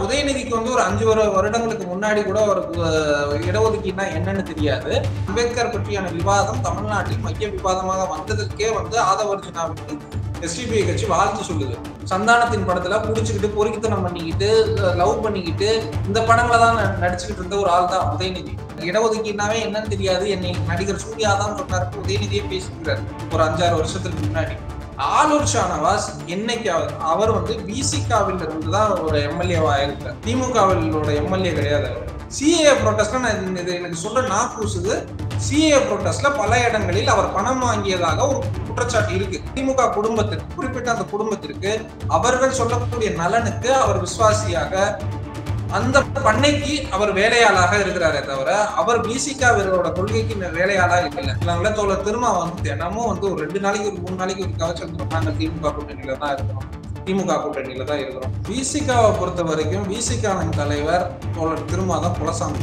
உதயநிதிக்கு வந்து ஒரு 5 வருடங்களுக்கு முன்னாடி கூட ஒரு இடஒதுக்கீடுனா என்னன்னு தெரியாது. அம்பேத்கர் பற்றியான விவாதம் தமிழ்நாட்டில் மைய விவாதமாக வந்ததற்கே வந்து ஆதவர்ஜுனாவுக்கு எஸ்டிபிஐ கட்சி வாழ்த்து சொல்லுது. சந்தானத்தின் படத்துல புடிச்சுக்கிட்டு பொறுக்கித்தனம் பண்ணிக்கிட்டு லவ் பண்ணிக்கிட்டு இந்த படங்களை தான் நடிச்சுக்கிட்டு இருந்த ஒரு ஆள் தான் உதயநிதி. இடஒதுக்கீடுனாவே என்னன்னு தெரியாது, என்னை நடிகர் சூர்யா தான் சொன்னாரு உதயநிதியே பேசிக்கிறார் ஒரு 5-6 வருஷத்துக்கு முன்னாடி. ஆலூர் ஷானவாஸ் என்னைக்காவது அவர் வந்து விசிகாவில் இருந்து தான் ஒரு எம்எல்ஏவா இருக்கார், திமுகவிலோட எம்எல்ஏ கிடையாது அவர். சிஏ ப்ரோட்டஸ்ட்ல நான் இது எனக்கு சொல்ற கூசுது. சிஏ ப்ரோட்டஸ்ட்ல பல இடங்களில் அவர் பணம் வாங்கியதாக ஒரு குற்றச்சாட்டு இருக்கு. திமுக குடும்பத்திற்கு, குறிப்பிட்ட அந்த குடும்பத்திற்கு அவர்கள் சொல்லக்கூடிய நலனுக்கு அவர் விசுவாசியாக அந்த பண்ணைக்கு அவர் வேலையாளாக இருக்கிறாரே தவிர அவர் பிசிகாவினரோட கொள்கைக்கு வேலையாளாக இல்லை. தோழர் திருமா வந்து தினமும் வந்து ஒரு 2 நாளைக்கு ஒரு 3 நாளைக்கு ஒரு கவச்சம் நாங்கள் திமுக கூட்டணியில தான் இருக்கிறோம், திமுக கூட்டணியில தான் இருக்கிறோம். பிசிகாவை பொறுத்த வரைக்கும் விசிகாவின் தலைவர் தோழர் திருமா தான் குலசாமி.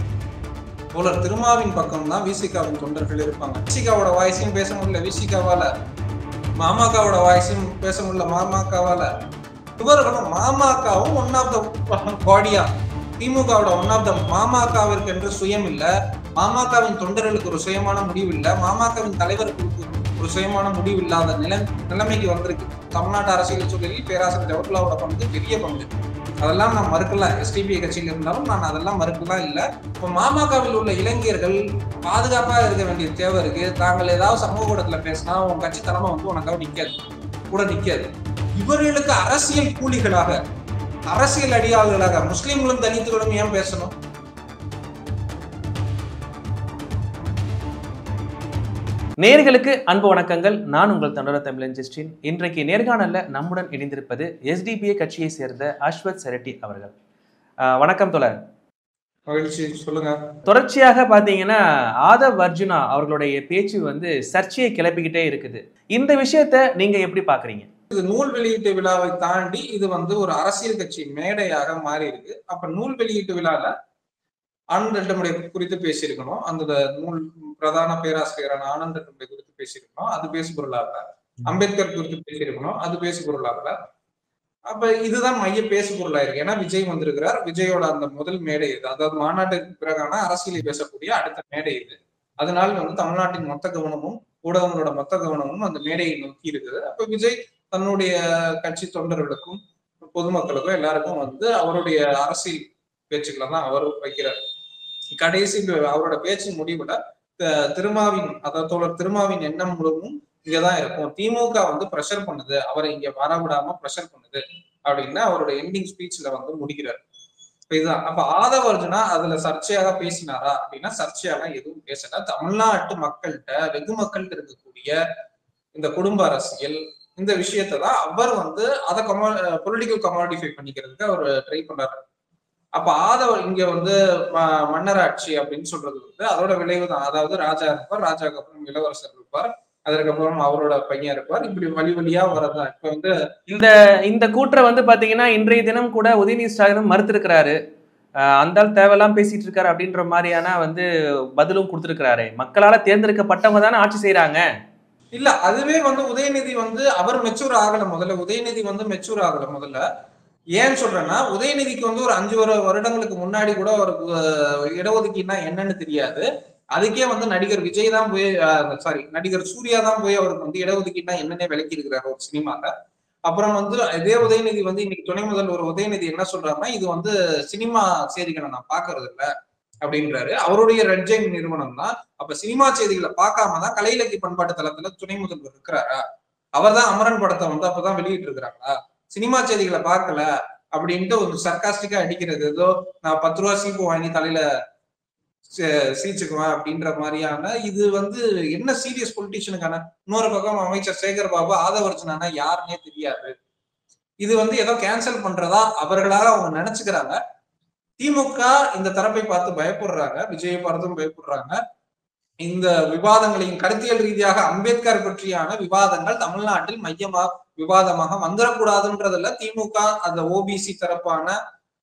தோழர் திருமாவின் பக்கம் தான் விசிகாவின் தொண்டர்கள் இருப்பாங்க. விசிகாவோட வாய்ஸையும் பேச முடியல விசிகாவால, மாமகவோட வாய்ஸையும் பேச முடியல மாமகவால. இவர்களும் மாமகவும் ஒன் ஆஃப் த பாடியா, திமுகவோட ஒன் ஆஃப் த மாமகவிற்கு என்று சுயம் இல்ல, மாமகவின் தொண்டர்களுக்கு ஒரு சுயமான முடிவு இல்ல, மாமகவின் தலைவருக்கு ஒரு சுயமான முடிவு இல்லாத நிலைமைக்கு வந்திருக்கு. தமிழ்நாட்டு அரசியல் சூழலில் பேராசிரியர் ஜவஹர்லாலோட பங்கு பெரிய பங்கு, அதெல்லாம் நான் மறுக்கலாம். எஸ்டிபிஐ கட்சியில் இருந்தாலும் நான் அதெல்லாம் மறுக்கலாம் இல்லை. இப்போ மாமகவில் உள்ள இளைஞர்கள் பாதுகாப்பா இருக்க வேண்டிய தேவை இருக்கு. தாங்கள் ஏதாவது சமூக ஊடகத்துல பேசினா உன் கட்சி தலைமை வந்து உனக்காக நிக்காது, கூட நிக்காது. இவர்களுக்கு அரசியல் கூலிகளாக, அரசியல் அடியாளர்களாக முஸ்லிம்களும் தலித்துகளும் ஏன் பேசணும்? நேர்களுக்கு அன்பு வணக்கங்கள். நான் உங்கள் தொண்டர் தமிழன் ஜஸ்டின். இன்றைக்கு நேர்காணல்ல நம்முடன் இணைந்திருப்பது எஸ்டிபிஐ கட்சியை சேர்ந்த அஸ்வத் செரட்டி அவர்கள். வணக்கம் தோழர். சொல்லுங்க. தொடர்ச்சியாக பாத்தீங்கன்னா ஆதவ் அர்ஜுனா அவர்களுடைய பேச்சு வந்து சர்ச்சையை கிளப்பிக்கிட்டே இருக்குது. இந்த விஷயத்த நீங்க எப்படி பாக்குறீங்க? இது நூல் வெளியீட்டு விழாவை தாண்டி இது வந்து ஒரு அரசியல் கட்சி மேடையாக மாறி இருக்கு. அப்ப நூல் வெளியீட்டு விழால ஆனந்த் ரெட்டமுடைய குறித்து பேசியிருக்கணும், அந்த நூல் பிரதான பேராசிரியரான ஆனந்த் ரெட்டமுடைய குறித்து பேசியிருக்கணும், அது பேசு பொருளாக. அம்பேத்கர் குறித்து பேசியிருக்கணும், அது பேசு பொருளாக. அப்ப இதுதான் மைய பேசு பொருளா இருக்கு. ஏன்னா விஜய் வந்திருக்கிறார், விஜயோட அந்த முதல் மேடை இது, அதாவது மாநாட்டுக்கு பிறகான அரசியலை பேசக்கூடிய அடுத்த மேடை இது. அதனால வந்து தமிழ்நாட்டின் மொத்த கவனமும் ஊடகங்களோட மொத்த கவனமும் அந்த மேடையை நோக்கி இருக்குது. அப்ப விஜய் தன்னுடைய கட்சி தொண்டர்களுக்கும் பொதுமக்களுக்கும் எல்லாருக்கும் வந்து அவருடைய அரசியல் பேச்சுக்களை தான் அவர் வைக்கிறார். கடைசி அவரோட பேச்சு முடிவுல திருமாவின், அதாவது தோழர் திருமாவின் எண்ணம் முழுவதும் இங்கதான் இருக்கும். திமுக வந்து ப்ரெஷர் பண்ணுது, அவரை இங்க வரவிடாம ப்ரெஷர் பண்ணுது அப்படின்னு அவரோட எண்டிங் ஸ்பீச்ல வந்து முடிக்கிறார். இதுதான். அப்ப ஆதவ் அர்ஜுனா அதுல சர்ச்சையாக பேசினாரா அப்படின்னா சர்ச்சையாக எதுவும் பேசல. தமிழ்நாட்டு மக்கள்கிட்ட, வெகு மக்கள்கிட்ட இருக்கக்கூடிய இந்த குடும்ப அரசியல் இந்த விஷயத்தை தான் அவர் வந்து அதை பொலிட்டிக்கல் கமாடிஃபை பண்ணிக்கிறதுக்கு அவர் ட்ரை பண்றாரு. அப்ப ஆதவ இங்க வந்து மன்னராட்சி அப்படின்னு சொல்றது வந்து அதோட விளைவு தான். அதாவது ராஜா இருப்பார், ராஜாக்கு அப்புறம் இளவரசர் இருப்பார், அதற்கப்புறம் அவரோட பையன் இருப்பார், இப்படி வழி வழியா வரதான். இப்ப வந்து இந்த கூற்றை வந்து பாத்தீங்கன்னா இன்றைய தினம் கூட உதயநிதி ஸ்டாலினும் மறுத்திருக்கிறாரு. அந்த தேவையெல்லாம் பேசிட்டு இருக்காரு அப்படின்ற மாதிரியான வந்து பதிலும் கொடுத்திருக்கிறாரு. மக்களால தேர்ந்தெடுக்கப்பட்டவங்க தானே ஆட்சி செய்யறாங்க. இல்ல, அதுவே வந்து உதயநிதி வந்து அவர் மெச்சூர் ஆகல. முதல்ல உதயநிதி வந்து மெச்சூர் ஆகல. முதல்ல ஏன்னு சொல்றேன்னா உதயநிதிக்கு வந்து ஒரு 5 வருடங்களுக்கு முன்னாடி கூட ஒரு இடஒதுக்கீடுனா என்னன்னு தெரியாது. அதுக்கே வந்து நடிகர் விஜய் தான் போய் நடிகர் சூர்யா தான் போய் அவருக்கு வந்து இடஒதுக்கீடுனா என்னன்னே விளக்கி இருக்கிறாரு ஒரு சினிமால. அப்புறம் வந்து இதே உதயநிதி வந்து இன்னைக்கு துணை முதல்வர் உதயநிதி என்ன சொல்றாருன்னா இது வந்து சினிமா செய்திகளை நான் பாக்குறது இல்லை அப்படின்றாரு. அவருடைய ரெட் ஜெயின் நிறுவனம் தான். அப்ப சினிமா செய்திகளை பார்க்காம தான் கலை இலக்கிய பண்பாட்டு தளத்துல துணை முதல்வர் இருக்கிறாரா? அவர் தான் அமரன் படத்தை வந்து அப்பதான் வெளியிட்டு இருக்கிறாங்களா? சினிமா செய்திகளை பார்க்கல அப்படின்ட்டு ஒரு சர்காஸ்டிக்கா அடிக்கிறது, ஏதோ நான் 10 ரூபா சீப்பு வாங்கி தலையில சீச்சுக்குவேன் அப்படின்ற மாதிரியான இது வந்து என்ன சீரியஸ் பொலிட்டிஷியனுக்கான. இன்னொரு பக்கம் அமைச்சர் சேகர் பாபு ஆதவ் அர்ஜுனா யாருன்னே தெரியாது. இது வந்து ஏதோ கேன்சல் பண்றதா அவர்களாக அவங்க நினைச்சுக்கிறாங்க. திமுக இந்த தரப்பை பார்த்து பயப்படுறாங்க, விஜயை பார்த்தும் பயப்படுறாங்க. இந்த விவாதங்களையும் கருத்தியல் ரீதியாக அம்பேத்கர் பற்றியான விவாதங்கள் தமிழ்நாட்டில் விவாதமாக வந்துடக்கூடாதுன்றதுல திமுக அந்த ஓபிசி தரப்பான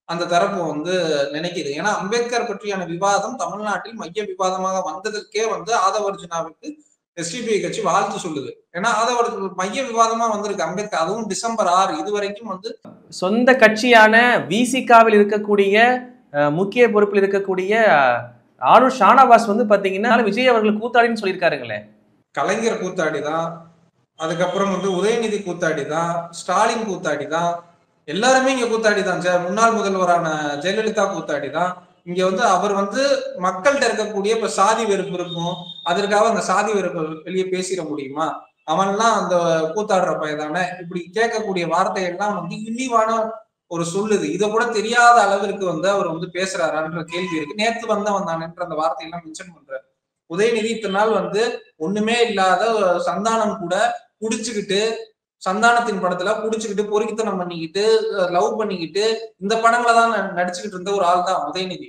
அந்த தரப்பு வந்து நினைக்குது. ஏன்னா அம்பேத்கர் பற்றியான விவாதம் தமிழ்நாட்டில் மைய விவாதமாக வந்ததற்கே வந்து ஆதவ் அர்ஜுனாவுக்கு எஸ்டிபிஐ கட்சி வாழ்த்து சொல்லுது. ஏன்னா ஆதவ மைய விவாதமா வந்திருக்கு அம்பேத்கர், அதுவும் டிசம்பர் 6 இது வரைக்கும் வந்து சொந்த கட்சியான விசிகாவில் இருக்கக்கூடிய முக்கிய பொறுப்பில் இருக்கக்கூடிய ஆளுநர் ஷானவாஸ் வந்து பாத்தீங்கன்னா விஜய் அவர்கள் கூத்தாடின்னு சொல்லியிருக்காருங்களே. கலைஞர் கூத்தாடிதான், அதுக்கப்புறம் வந்து உதயநிதி கூத்தாடிதான், ஸ்டாலின் கூத்தாடிதான், எல்லாருமே இங்க கூத்தாடிதான். முன்னாள் முதல்வரான ஜெயலலிதா கூத்தாடிதான். இங்க வந்து அவர் வந்து மக்கள்கிட்ட இருக்கக்கூடிய இப்ப சாதி வெறுப்பு இருக்கும், அதற்காக அந்த சாதி வெறுப்பை வெளியே பேசிட முடியுமா? அவன்லாம் அந்த கூத்தாடுற பையதானே, இப்படி கேட்கக்கூடிய வார்த்தைகள்லாம் வந்து இழிவான ஒரு சொல்லுது. இதை கூட தெரியாத அளவிற்கு வந்து அவர் வந்து பேசுறாரான்ற கேள்வி இருக்கு. நேற்று வந்தானேன்ற அந்த வார்த்தையெல்லாம் மென்ஷன் பண்றாரு. உதயநிதி இத்தனை நாள் வந்து ஒண்ணுமே இல்லாத சந்தானம் கூட குடிச்சுக்கிட்டு, சந்தானத்தின் படத்துல குடிச்சுக்கிட்டு பொறுக்கித்தனம் பண்ணிக்கிட்டு லவ் பண்ணிக்கிட்டு இந்த படங்களை தான் நடிச்சுக்கிட்டு இருந்த ஒரு ஆள் தான் உதயநிதி.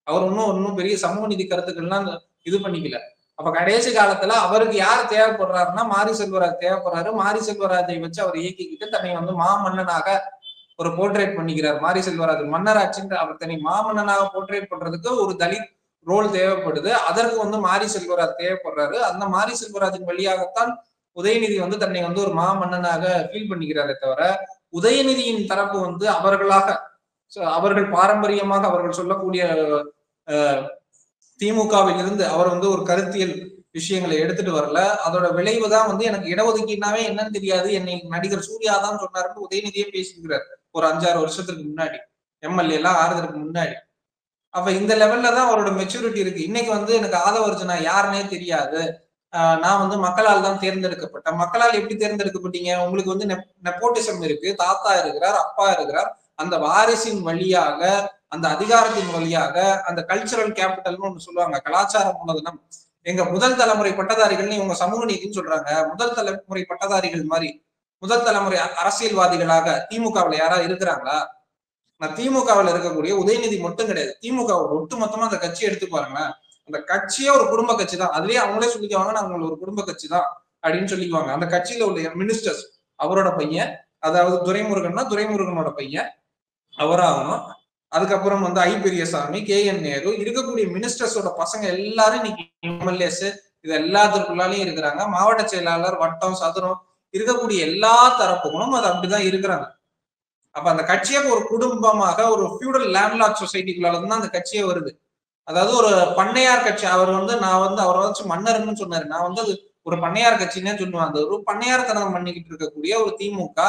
அவர் ஒன்னும் பெரிய சமூக நீதி கருத்துக்கள்லாம் இது பண்ணிக்கல. அப்ப கடைசி காலத்துல அவருக்கு யார் தேவைப்படுறாருன்னா மாரி செல்வராஜ் தேவைப்படுறாரு. மாரி செல்வராஜை வச்சு அவர் இயக்கிக்கிட்டு தன்னை வந்து மாமன்னனாக ஒரு போர்ட்ரேட் பண்ணிக்கிறார். மாரி செல்வராஜ் மன்னராட்சின்ற அவர் தன்னை மாமன்னனாக போர்ட்ரேட் பண்றதுக்கு ஒரு தலித் ரோல் தேவைப்படுது. அதற்கு வந்து மாரி செல்வராஜ் தேவைப்படுறாரு. அந்த மாரி செல்வராஜின் வழியாகத்தான் உதயநிதி வந்து தன்னை வந்து ஒரு மாமன்னனாக ஃபீல் பண்ணிக்கிறாரே தவிர, உதயநிதியின் தரப்பு வந்து அவர்கள் பாரம்பரியமாக அவர்கள் சொல்லக்கூடிய திமுகவில் இருந்து அவர் வந்து ஒரு கருத்தியல் விஷயங்களை எடுத்துட்டு வரல. அதோட விளைவு தான் வந்து எனக்கு இடஒதுக்கீடுனாவே என்னன்னு தெரியாது, என்னை நடிகர் சூர்யா தான் சொன்னாருன்னு உதயநிதியே பேசிக்கிறார் ஒரு 5-6 வருஷத்துக்கு முன்னாடி, எம்எல்ஏ எல்லாம் ஆறுதலுக்கு முன்னாடி. அப்ப இந்த லெவல்ல தான் அவரோட மெச்சூரிட்டி இருக்கு. இன்னைக்கு வந்து எனக்கு ஆதவர்ஜுனா யாருன்னே தெரியாது, நான் வந்து மக்களால் தான் தேர்ந்தெடுக்கப்பட்டேன். மக்களால் எப்படி தேர்ந்தெடுக்கப்பட்டீங்க? உங்களுக்கு வந்து நெப்போட்டிசம் இருக்கு, தாத்தா இருக்கிறார், அப்பா இருக்கிறார், அந்த வாரிசின் வழியாக அந்த அதிகாரத்தின் வழியாக அந்த கல்ச்சரல் கேபிட்டல்னு ஒண்ணு சொல்லுவாங்க, கலாச்சார மூலதனம். எங்க முதல் தலைமுறை பட்டதாரிகள்னு இவங்க சமூக நீதினு சொல்றாங்க. முதல் தலைமுறை பட்டதாரிகள் மாதிரி முதல் தலைமுறை அரசியல்வாதிகளாக திமுகவுல யாராவது இருக்கிறாங்களா? நான் திமுகவில் இருக்கக்கூடிய உதயநிதி மட்டும் கிடையாது, திமுக ஒட்டுமொத்தமா அந்த கட்சி எடுத்து பாருங்களேன். அந்த கட்சியே ஒரு குடும்ப கட்சி தான். அதுலயே அவங்களே சொல்லிக்குவாங்க நாங்க ஒரு குடும்ப கட்சி தான் அப்படின்னு சொல்லிக்குவாங்க. அந்த கட்சியில உள்ள மினிஸ்டர்ஸ் அவரோட பையன், அதாவது துரைமுருகன்னா துரைமுருகனோட பையன் அவராகணும். அதுக்கப்புறம் வந்து ஐ பெரியசாமி, KN நேரு, இருக்கக்கூடிய மினிஸ்டர்ஸோட பசங்க எல்லாரும் இன்னைக்கு எம்எல்ஏஸ் இது எல்லாத்திற்குள்ளாலையும் இருக்கிறாங்க. மாவட்ட செயலாளர், வட்டம், சதுரம் இருக்கக்கூடிய எல்லா தரப்புகளும் அது அப்படிதான் இருக்கிறாங்க. அப்ப அந்த கட்சியே ஒரு குடும்பமாக ஒரு ஃபியூடல் லேண்ட்லார்ட் சொசைட்டிக்குள்ளால அந்த கட்சியே வருது. அதாவது ஒரு பண்ணையார் கட்சி. அவர் வந்து நான் வந்து அவரை வச்சு மன்னர்னு சொன்னாரு, நான் வந்து அது ஒரு பண்ணையார் கட்சின்னே சொல்லுவேன். அந்த ஒரு பண்ணையார்த்தனம் பண்ணிக்கிட்டு இருக்கக்கூடிய ஒரு திமுக,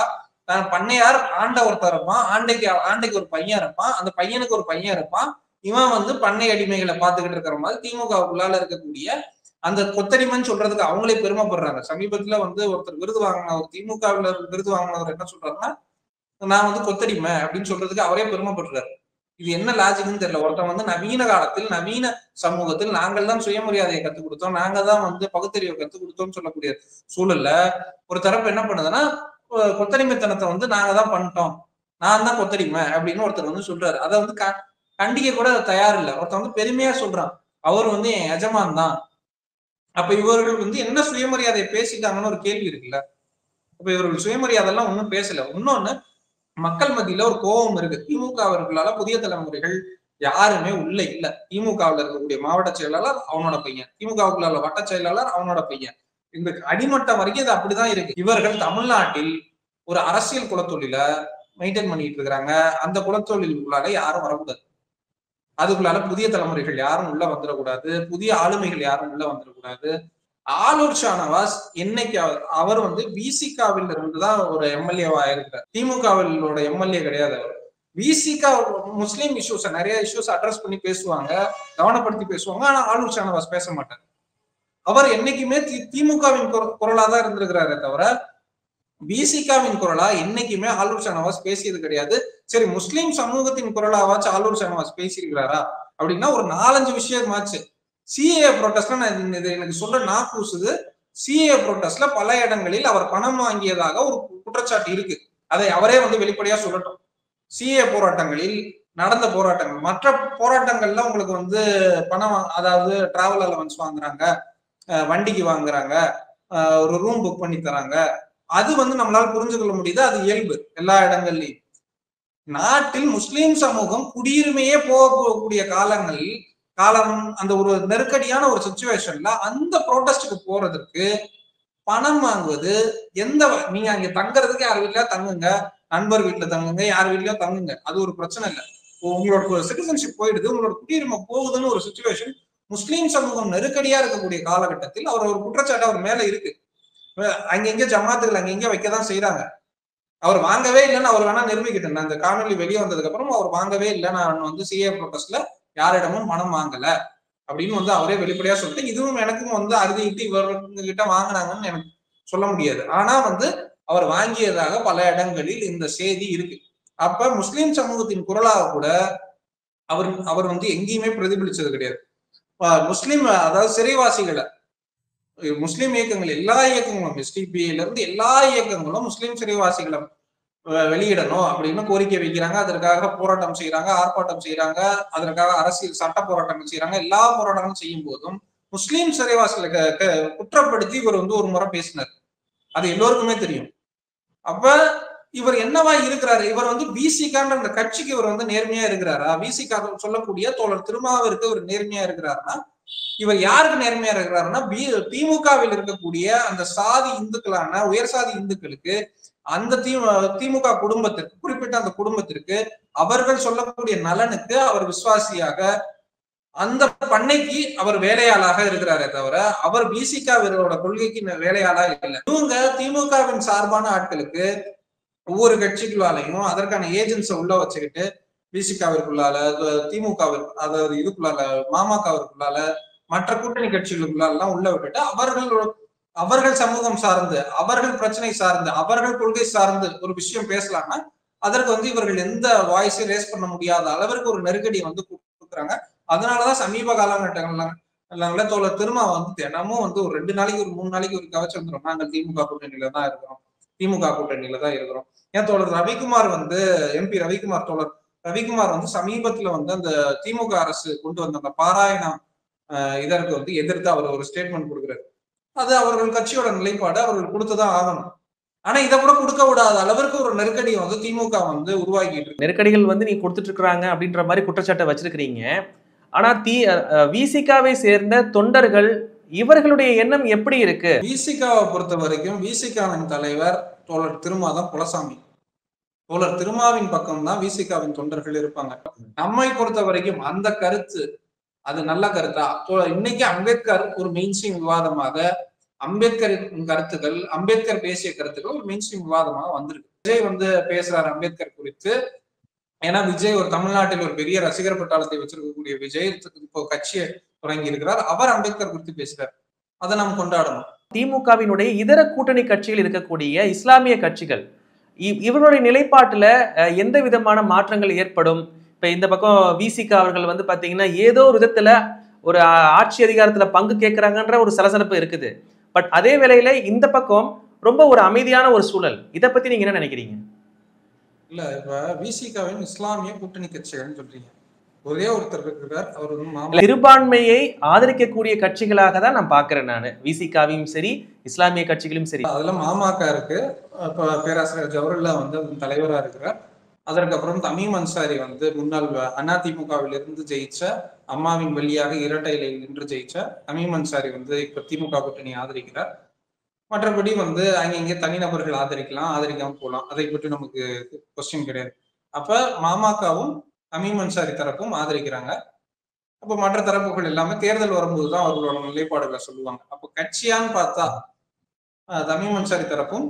பண்ணையார் ஆண்ட ஒருத்தர் இருப்பான், ஆண்டைக்கு ஒரு பையன் இருப்பான், அந்த பையனுக்கு ஒரு பையன் இருப்பான், இவன் வந்து பண்ணை அடிமைகளை பார்த்துக்கிட்டு இருக்கிற மாதிரி திமுகவுக்குள்ளால இருக்கக்கூடிய அந்த கொத்தடிமைன்னு சொல்றதுக்கு அவங்களே பெருமைப்படுறாங்க. சமீபத்துல வந்து ஒருத்தர் விருது வாங்கின ஒரு திமுகவில் விருது வாங்கினவர் என்ன சொல்றாருன்னா, நான் வந்து கொத்தடிமை அப்படின்னு சொல்றதுக்கு அவரே பெருமைப்படுறாரு. இது என்ன லாஜிக்னு தெரியல. ஒருத்தன் வந்து நவீன காலத்தில் நவீன சமூகத்தில் நாங்கள் தான் சுயமரியாதையை கத்துக் கொடுத்தோம், நாங்க தான் வந்து பகுத்தறிவை கத்துக் கொடுத்தோம்னு சொல்லக்கூடிய சூழல்ல ஒரு தரப்பு என்ன பண்ணுதுன்னா கொத்தடிமைத்தனத்தை வந்து நாங்க தான் பண்ணிட்டோம், நான் தான் கொத்தடிமை அப்படின்னு ஒருத்தர் வந்து சொல்றாரு. அதை வந்து கண்டிக்க கூட தயார் இல்லை. ஒருத்தர் வந்து பெருமையா சொல்றான் அவர் வந்து என் எஜமான் தான். அப்ப இவர்கள் வந்து என்ன சுயமரியாதையை பேசிட்டாங்கன்னு ஒரு கேள்வி இருக்குல்ல. அப்ப இவர்கள் சுயமரியாதை எல்லாம் ஒன்னும் பேசல. இன்னொன்னு, மக்கள் மத்தியில ஒரு கோபம் இருக்கு. திமுகவர்களால புதிய தலைமுறைகள் யாருமே உள்ள இல்ல. திமுகவில் இருக்கக்கூடிய மாவட்ட செயலாளர் அவனோட பையன், திமுகவுக்குள்ள வட்ட செயலாளர் அவனோட பையன், இந்த அடிமட்டம் வரைக்கும் இது அப்படிதான் இருக்கு. இவர்கள் தமிழ்நாட்டில் ஒரு அரசியல் குலத்தொழில மெயின்டைன் பண்ணிட்டு இருக்கிறாங்க. அந்த குலத்தொழிலுக்குள்ளால யாரும் வரக்கூடாது, அதுக்குள்ளால புதிய தலைமுறைகள் யாரும் உள்ள வந்துடக்கூடாது, புதிய ஆளுமைகள் யாரும் உள்ள வந்துடக்கூடாது. ஆளுநர் ஷானவாஸ் என்னைக்கு அவர் வந்து விசிகாவில் இருந்துதான் ஒரு எம்எல்ஏவா இருக்கிறார், திமுகவிலோட எம்எல்ஏ கிடையாது. அவர் விசிகா முஸ்லீம் இஷ்யூஸ் நிறைய இஷ்யூஸ் அட்ரஸ் பண்ணி பேசுவாங்க, கவனப்படுத்தி பேசுவாங்க. ஆனா ஆளுநர் ஷானவாஸ் பேச மாட்டார். அவர் என்னைக்குமே திமுகவின் குரலா தான் இருந்திருக்கிறாரே தவிர விசிகாவின் குரலா என்னைக்குமே ஆளுநர் ஷானவாஸ் பேசியது கிடையாது. சரி, முஸ்லீம் சமூகத்தின் குரலாவாச்சும் ஆளுநர் ஷானவாஸ் பேசியிருக்கிறாரா அப்படின்னா ஒரு 4-5 விஷயமாச்சு. சிஏ புரோட்டஸ்ட்ல எனக்கு சொல்ற நாக்கூசுது. சிஏ புரோட்டஸ்ட்ல பல இடங்களில் அவர் பணம் வாங்கியதாக ஒரு குற்றச்சாட்டு இருக்கு. அதை அவரே வந்து வெளிப்படையா சொல்லட்டும். சிஏ போராட்டங்களில் நடந்த போராட்டங்கள், மற்ற போராட்டங்கள்ல உங்களுக்கு வந்து பணம், அதாவது டிராவல் அலவன்ஸ் வாங்குறாங்க, வண்டிக்கு வாங்குறாங்க, ஒரு ரூம் புக் பண்ணி தராங்க, அது வந்து நம்மளால புரிஞ்சு கொள்ள முடியுது, அது இயல்பு எல்லா இடங்கள்லயும். நாட்டில் முஸ்லிம் சமூகம் குடியுரிமையே போகக்கூடிய காலங்களில் காலம், அந்த ஒரு நெருக்கடியான ஒரு சுச்சுவேஷன்ல அந்த ப்ரோட்டஸ்டுக்கு போறதுக்கு பணம் வாங்குவது நீங்க அங்க தங்குறதுக்கு யார் வீட்லயா தங்குங்க, நண்பர் வீட்டுல தங்குங்க, யார் வீட்லயோ தங்குங்க, அது ஒரு பிரச்சனை இல்லை. உங்களோட சிட்டிசன்ஷிப் போயிடுது, உங்களோட குடியுரிமை போகுதுன்னு ஒரு சுச்சுவேஷன் முஸ்லீம் சமூகம் நெருக்கடியா இருக்கக்கூடிய காலகட்டத்தில் அவர் ஒரு குற்றச்சாட்டு அவர் மேல இருக்கு. அங்கங்க ஜமாத்துகள் அங்கங்க வைக்கதான் செய்யறாங்க. அவர் வாங்கவே இல்லைன்னு அவர் வேணா நிரூபிக்கிட்டேன். அந்த காணொலி வெளியே வந்ததுக்கு அப்புறம் அவர் வாங்கவே இல்லை, நான் வந்து சிஏ ப்ரோட்டஸ்ட்ல யாரிடமும் பணம் வாங்கல அப்படின்னு அவரே வெளிப்படையா சொல்லிட்டு, இதுவும் எனக்கும் அறுதிட்டு இவங்க கிட்ட வாங்கினாங்கன்னு எனக்கு சொல்ல முடியாது. ஆனா அவர் வாங்கியதாக பல இடங்களில் இந்த செய்தி இருக்கு. அப்ப முஸ்லிம் சமூகத்தின் குரலாக கூட அவர் எங்கேயுமே பிரதிபலிச்சது கிடையாது. முஸ்லிம், அதாவது சிறைவாசிகளை, முஸ்லிம் இயக்கங்கள், எல்லா இயக்கங்களும் எஸ்டிபிஐல இருந்து எல்லா இயக்கங்களும் முஸ்லிம் சிறைவாசிகளை வெளியிடணும் அப்படின்னு கோரிக்கை வைக்கிறாங்க. அதற்காக போராட்டம் செய்யறாங்க, ஆர்ப்பாட்டம் செய்யறாங்க, அதற்காக அரசியல் சட்ட போராட்டங்கள் செய்யறாங்க. எல்லா போராட்டங்களும் செய்யும் போதும் முஸ்லிம் சிறைவாசிகளை குற்றப்படுத்தி இவர் ஒரு முறை பேசினார். அது எல்லோருக்குமே தெரியும். அப்ப இவர் என்னவா இருக்கிறாரு? இவர் விசிகான்ற அந்த கட்சிக்கு இவர் நேர்மையா இருக்கிறாரா? விசிகா சொல்லக்கூடிய தோழர் திருமாவிற்கு இவர் நேர்மையா இருக்கிறாருன்னா, இவர் யாருக்கு நேர்மையா இருக்கிறாருன்னா, திமுகவில் இருக்கக்கூடிய அந்த சாதி இந்துக்களான உயர் சாதி இந்துக்களுக்கு, அந்த திமுக குடும்பத்திற்கு, குறிப்பிட்ட அந்த குடும்பத்திற்கு, அவர்கள் சொல்லக்கூடிய நலனுக்கு அவர் விசுவாசியாக, அந்த பண்ணைக்கு அவர் வேலையாளாக இருக்கிறாரே தவிர அவர் விசிகாவினரோட கொள்கைக்கு வேலையாளாக இல்லை. இவங்க திமுகவின் சார்பான ஆட்களுக்கு ஒவ்வொரு கட்சிகளாலையும் அதற்கான ஏஜென்ட்ஸை உள்ள வச்சுக்கிட்டு விசிகாவிற்குள்ளால, திமுகவிற்கு, அதாவது இதுக்குள்ளால, மாமகவிற்குள்ளால, மற்ற கூட்டணி கட்சிகளுக்குள்ளாலாம் உள்ள விட்டுட்டு அவர்கள் சமூகம் சார்ந்து, அவர்கள் பிரச்சனை சார்ந்து, அவர்கள் கொள்கை சார்ந்து ஒரு விஷயம் பேசலாம்னா அதற்கு இவர்கள் எந்த வாய்ஸையும் ரேஸ் பண்ண முடியாத அளவிற்கு ஒரு நெருக்கடியை கொடுக்குறாங்க. அதனாலதான் சமீப காலகட்டங்கள்ல தோழர் திருமா தினமும் ஒரு 2 நாளைக்கு ஒரு 3 நாளைக்கு ஒரு கவச்சு வந்துடும், நாங்கள் திமுக கூட்டணியில தான் இருக்கிறோம், திமுக கூட்டணியில தான் இருக்கிறோம். ஏன் தோழர் ரவிக்குமார் எம்பி ரவிக்குமார், தோழர் ரவிக்குமார் சமீபத்துல அந்த திமுக அரசு கொண்டு வந்த அந்த பாராயணம் இதற்கு எதிர்த்து அவர் ஒரு ஸ்டேட்மெண்ட் கொடுக்குறாரு. அது அவர்கள் கட்சியோட நிலைப்பாடு, அவர்கள் கொடுத்துதான் ஆகணும். ஆனா இதை கூட கொடுக்க விடாத அளவிற்கு ஒரு நெருக்கடியை திமுக உருவாக்கிட்டு இருக்கு. நெருக்கடிகள் நீங்க கொடுத்துட்டு இருக்கிறாங்க அப்படின்ற மாதிரி குற்றச்சாட்டை வச்சிருக்கிறீங்க. ஆனா விசிகாவை சேர்ந்த தொண்டர்கள், இவர்களுடைய எண்ணம் எப்படி இருக்கு? விசிகாவை பொறுத்த வரைக்கும் விசிகாவின் தலைவர் தோழர் திருமாதான் குலசாமி. தோழர் திருமாவின் பக்கம் தான் விசிகாவின் தொண்டர்கள் இருப்பாங்க. நம்மை பொறுத்த வரைக்கும் அந்த கருத்து அது நல்ல கருத்தா? இன்னைக்கு அம்பேத்கர் ஒரு மெயின்ஸ்ட்ரீம் விவாதமாக, அம்பேத்கரின் கருத்துக்கள், அம்பேத்கர் பேசிய கருத்துக்கள் ஒரு மெயின்ஸ்ட்ரீம் விவாதமாக வந்திருக்கு. விஜய் பேசுறாரு அம்பேத்கர் குறித்து. ஏன்னா விஜய் ஒரு தமிழ்நாட்டில் ஒரு பெரிய ரசிகர் பட்டாளத்தை வச்சிருக்கக்கூடிய விஜய் இப்போ கட்சியை தொடங்கி இருக்கிறார். அவர் அம்பேத்கர் குறித்து பேசுறார், அதை நாம் கொண்டாடணும். திமுகவினுடைய இதர கூட்டணி கட்சிகள் இருக்கக்கூடிய இஸ்லாமிய கட்சிகள், இவருடைய நிலைப்பாட்டுல எந்த விதமான மாற்றங்கள் ஏற்படும்? இப்ப இந்த பக்கம் விசிக அவர்கள் பாத்தீங்கன்னா ஏதோ ஒரு விதத்துல ஒரு ஆட்சி அதிகாரத்துல பங்கு கேட்கிறாங்கன்ற ஒரு சலசலப்பு இருக்குது. பட் அதே வேளையில இந்த பக்கம் ரொம்ப ஒரு அமைதியான ஒரு சூழல். இதை பத்தி நீங்க என்ன நினைக்கிறீங்க? இல்ல, இப்ப விசிகாவின் இஸ்லாமிய கூட்டணி கட்சிகள்னு சொல்றீங்க, ஒரே ஒருத்தர் இருக்கிறார், அவர் சிறுபான்மையை ஆதரிக்கக்கூடிய கட்சிகளாக தான் நான் பாக்குறேன். நான் விசிகாவையும் சரி, இஸ்லாமிய கட்சிகளும் சரி. அதுல மாமக இருக்கு, பேராசிரியர் ஜவஹர்லா தலைவரா இருக்கிறார். அதற்கப்புறம் தமீம் அன்சாரி முன்னாள் அதிமுகவில் இருந்து ஜெயிச்ச, அம்மாவின் வழியாக இரட்டை இலையில் நின்று ஜெயிச்ச தமீம் அன்சாரி இப்ப திமுக கூட்டணி ஆதரிக்கிறார். மற்றபடி அங்கே தனிநபர்கள் ஆதரிக்கலாம், ஆதரிக்காம போகலாம், அதை பற்றி நமக்கு கொஸ்டின் கிடையாது. அப்ப மாமகவும் தமீம் அன்சாரி தரப்பும் ஆதரிக்கிறாங்க. அப்ப மற்ற தரப்புகள் எல்லாமே தேர்தல் வரும்போதுதான் அவர்களோட நிலைப்பாடுகளை சொல்லுவாங்க. அப்ப கட்சியான்னு பார்த்தா தமீம் அன்சாரி தரப்பும்